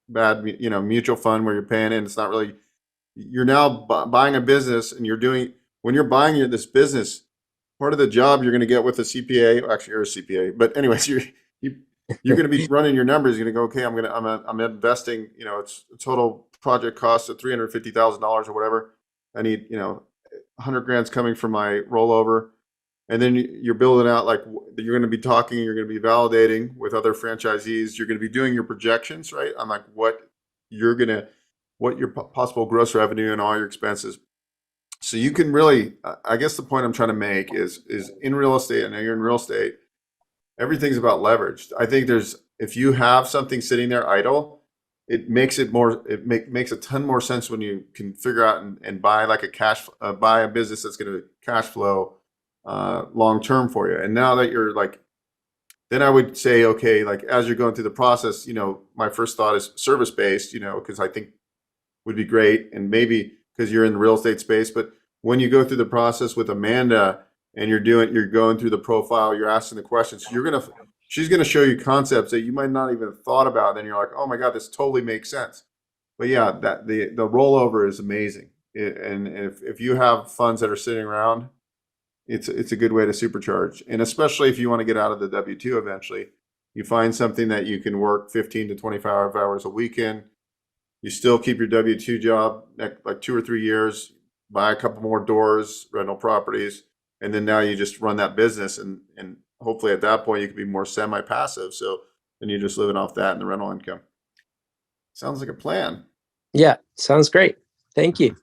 bad, mutual fund where you're paying in. It's not really. You're now buying a business, and when you're buying this business, part of the job you're going to get with a CPA. Actually, you're a CPA, but anyways, you're going to be running your numbers. You're going to go, okay, I'm investing. It's a total project cost of $350,000 or whatever. I need, 100 grand's coming from my rollover. And then you're building out, like, you're going to be talking, you're going to be validating with other franchisees. You're going to be doing your projections, right? On, like, what your possible gross revenue and all your expenses. So you can really, I guess the point I'm trying to make is in real estate, I know you're in real estate, everything's about leverage. I think if you have something sitting there idle, it makes makes a ton more sense when you can figure out and buy like buy a business that's going to cash flow long term for you. And now that you're like, then I would say, okay, like, as you're going through the process, my first thought is service based, because I think would be great, and maybe because you're in the real estate space. But when you go through the process with Amanda and you're going through the profile, you're asking the questions, you're she's going to show you concepts that you might not even have thought about. Then you're like, oh my God, this totally makes sense. But yeah, that the rollover is amazing. And if you have funds that are sitting around, it's a good way to supercharge. And especially if you want to get out of the W-2 eventually, you find something that you can work 15 to 25 hours a week in. You still keep your W-2 job like 2 or 3 years, buy a couple more doors, rental properties, and then now you just run that business, and hopefully at that point you can be more semi-passive. So then you're just living off that and the rental income. Sounds like a plan. Yeah, sounds great. Thank you.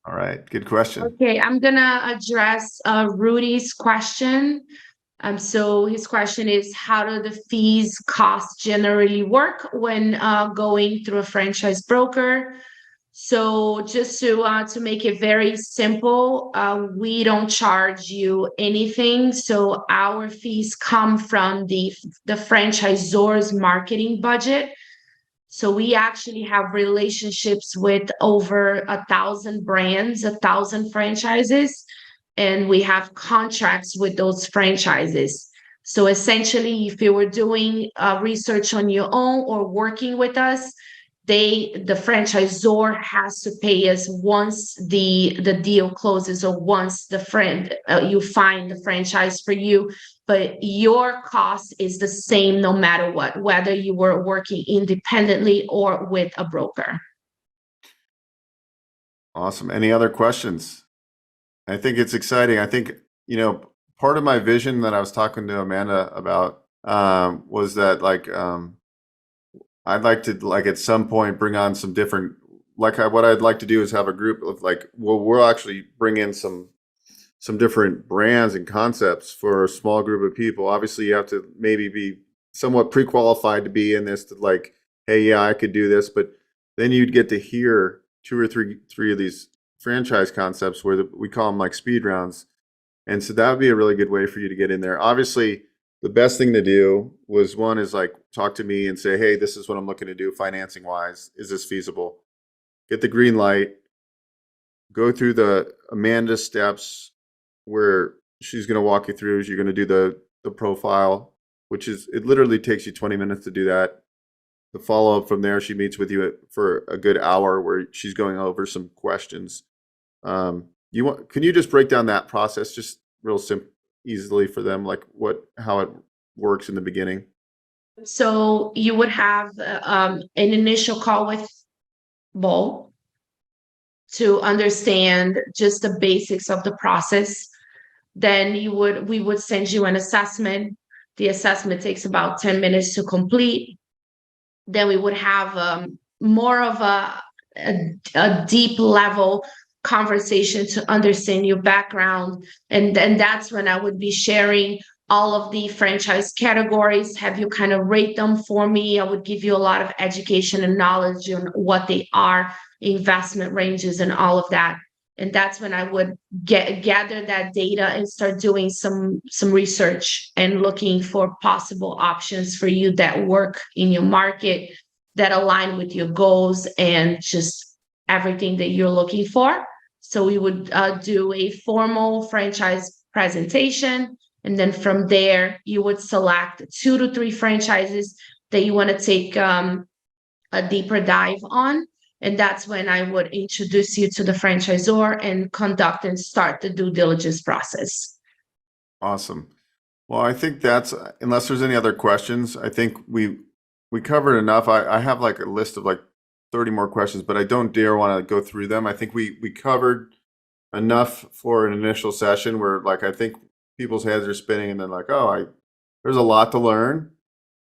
All right, good question. Okay, I'm gonna address Rudy's question. So his question is, how do the fees cost generally work when going through a franchise broker? So just to make it very simple, we don't charge you anything. So our fees come from the franchisor's marketing budget. So we actually have relationships with over 1,000 brands, 1,000 franchises, and we have contracts with those franchises. So essentially, if you were doing research on your own or working with us, the franchisor has to pay us once the deal closes, or once you find the franchise for you. But your cost is the same no matter what, whether you were working independently or with a broker. Awesome. Any other questions? I think it's exciting. I think, part of my vision that I was talking to Amanda about was that I'd like to at some point bring on some different, what I'd like to do is have a group of we'll actually bring in some different brands and concepts for a small group of people. Obviously you have to maybe be somewhat pre-qualified to be in this, hey, yeah, I could do this. But then you'd get to hear 2 or 3 of these franchise concepts where we call them speed rounds. And so that would be a really good way for you to get in there. Obviously, the best thing to do was talk to me and say, hey, this is what I'm looking to do financing wise. Is this feasible? Get the green light, go through the Amanda steps where she's going to walk you through. You're going to do the profile, it literally takes you 20 minutes to do that. The follow-up from there, she meets with you for a good hour where she's going over some questions. Can you just break down that process just real simple, easily for them, how it works in the beginning? So you would have an initial call with Beau to understand just the basics of the process. Then we would send you an assessment. The assessment takes about 10 minutes to complete. Then we would have more of a deep level conversation to understand your background. And then that's when I would be sharing all of the franchise categories, have you kind of rate them for me. I would give you a lot of education and knowledge on what they are, investment ranges and all of that. And that's when I would gather that data and start doing some research and looking for possible options for you that work in your market, that align with your goals and just everything that you're looking for. So we would do a formal franchise presentation. And then from there, you would select 2 to 3 franchises that you want to take a deeper dive on. And that's when I would introduce you to the franchisor and conduct and start the due diligence process. Awesome. Well, I think unless there's any other questions, I think we covered enough. I have a list of 30 more questions, but I don't dare want to go through them. I think we covered enough for an initial session where I think people's heads are spinning and then there's a lot to learn.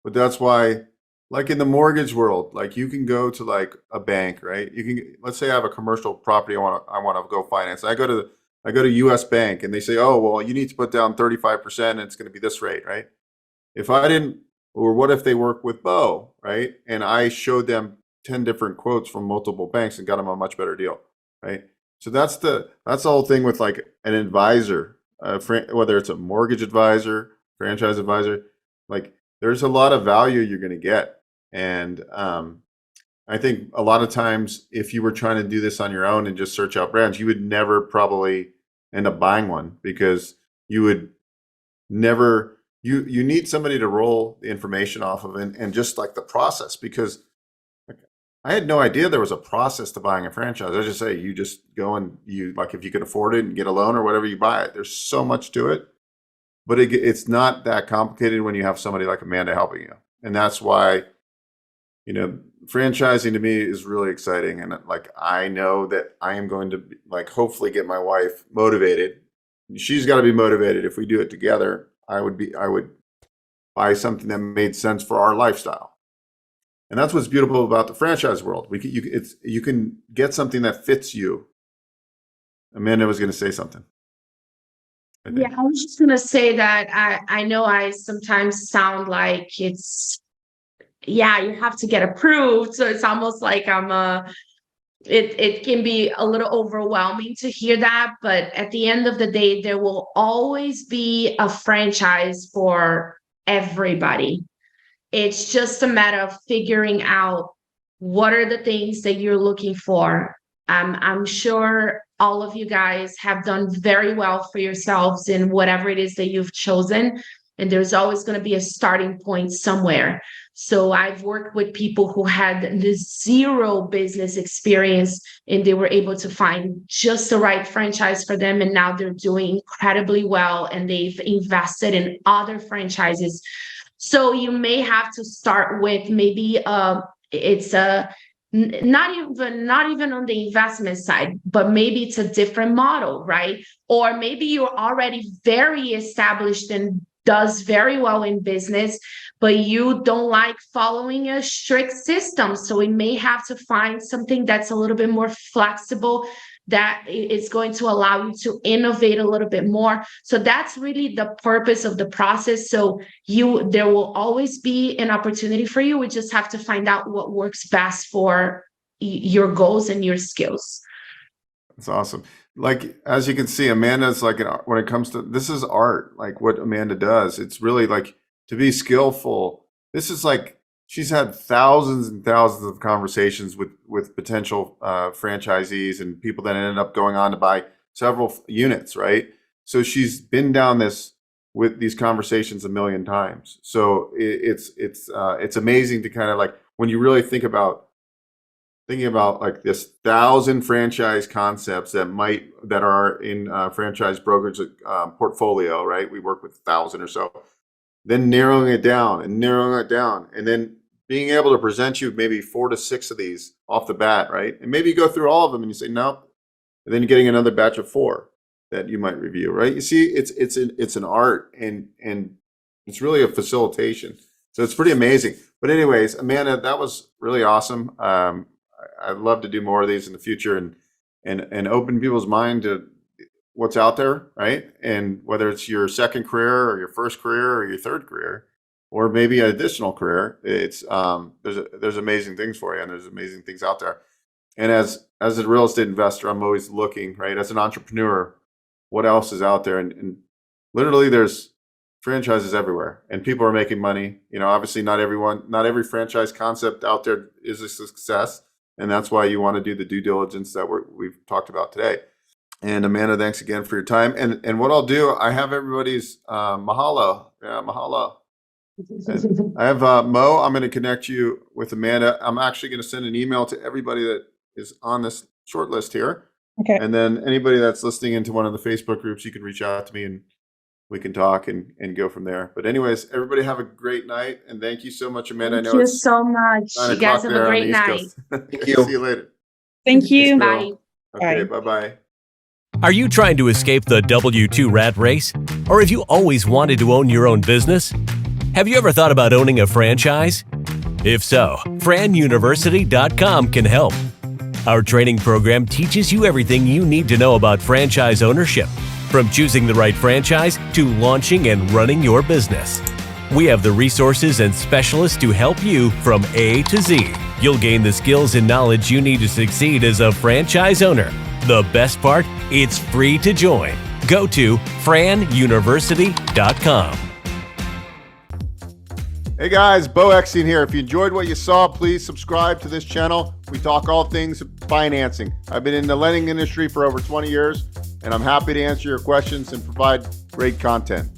But that's why, in the mortgage world, you can go to a bank, right? You can, let's say I have a commercial property I want to go finance. I go to US Bank and they say, oh, well, you need to put down 35% and it's going to be this rate, right? What if they work with Beau, right? And I showed them 10 different quotes from multiple banks and got them a much better deal, right? So that's the whole thing with an advisor, whether it's a mortgage advisor, franchise advisor, there's a lot of value you're going to get. And I think a lot of times if you were trying to do this on your own and just search out brands, you would never probably end up buying one because you you need somebody to roll the information off of and just like the process, because like, I had no idea there was a process to buying a franchise. I just say you just go and you like if you can afford it and get a loan or whatever, you buy it. There's so much to it, but it's not that complicated when you have somebody like Amanda helping you, and that's why franchising to me is really exciting. And like I know that I am going to like hopefully get my wife motivated. She's got to be motivated. If we do it together, I would buy something that made sense for our lifestyle. And that's what's beautiful about the franchise world. You can get something that fits you. Amanda was going to say something. Yeah, I was just gonna say that I know I sometimes sound like you have to get approved. So it's almost like it can be a little overwhelming to hear that. But at the end of the day, there will always be a franchise for everybody. It's just a matter of figuring out what are the things that you're looking for. I'm sure all of you guys have done very well for yourselves in whatever it is that you've chosen. And there's always going to be a starting point somewhere. So I've worked with people who had zero business experience and they were able to find just the right franchise for them. And now they're doing incredibly well and they've invested in other franchises. So you may have to start with maybe it's a not even on the investment side, but maybe it's a different model, right? Or maybe you're already very established and does very well in business, but you don't like following a strict system. So we may have to find something that's a little bit more flexible, that is going to allow you to innovate a little bit more. So that's really the purpose of the process. So there will always be an opportunity for you. We just have to find out what works best for your goals and your skills. That's awesome. Like, as you can see, Amanda's like, when it comes to, this is art, like what Amanda does. It's really like to be skillful. This is like, she's had thousands and thousands of conversations with potential franchisees and people that ended up going on to buy several units, right? So she's been down with these conversations a million times. So it's amazing to kind of like, when you really thinking about like this 1,000 franchise concepts that are in franchise brokerage portfolio, right? We work with 1,000 or so. Then narrowing it down, and then being able to present you maybe 4 to 6 of these off the bat, right? And maybe you go through all of them and you say no, and then you're getting another batch of 4 that you might review, right? You see, it's an art, and it's really a facilitation. So it's pretty amazing. But anyways, Amanda, that was really awesome. I'd love to do more of these in the future and open people's mind to what's out there, right? And whether it's your second career or your first career or your third career, or maybe an additional career, it's there's amazing things for you, and there's amazing things out there. And as a real estate investor, I'm always looking, right? As an entrepreneur, what else is out there? And literally there's franchises everywhere, and people are making money. Obviously not every franchise concept out there is a success. And that's why you want to do the due diligence that we've talked about today. And Amanda, thanks again for your time. And what I'll do, I have everybody's mahalo. Yeah, mahalo. And I have Mo. I'm going to connect you with Amanda. I'm actually going to send an email to everybody that is on this short list here. Okay. And then anybody that's listening into one of the Facebook groups, you can reach out to me and we can talk and go from there. But anyways, everybody have a great night. And thank you so much, Amanda. Thank you so much. You guys have a great night. Thank you. See you later. Thank you. Bye. Okay, bye-bye. Are you trying to escape the W-2 rat race? Or have you always wanted to own your own business? Have you ever thought about owning a franchise? If so, franuniversity.com can help. Our training program teaches you everything you need to know about franchise ownership, from choosing the right franchise to launching and running your business. We have the resources and specialists to help you from A to Z. You'll gain the skills and knowledge you need to succeed as a franchise owner. The best part, it's free to join. Go to franuniversity.com. Hey guys, Beau Eckstein here. If you enjoyed what you saw, please subscribe to this channel. We talk all things financing. I've been in the lending industry for over 20 years, and I'm happy to answer your questions and provide great content.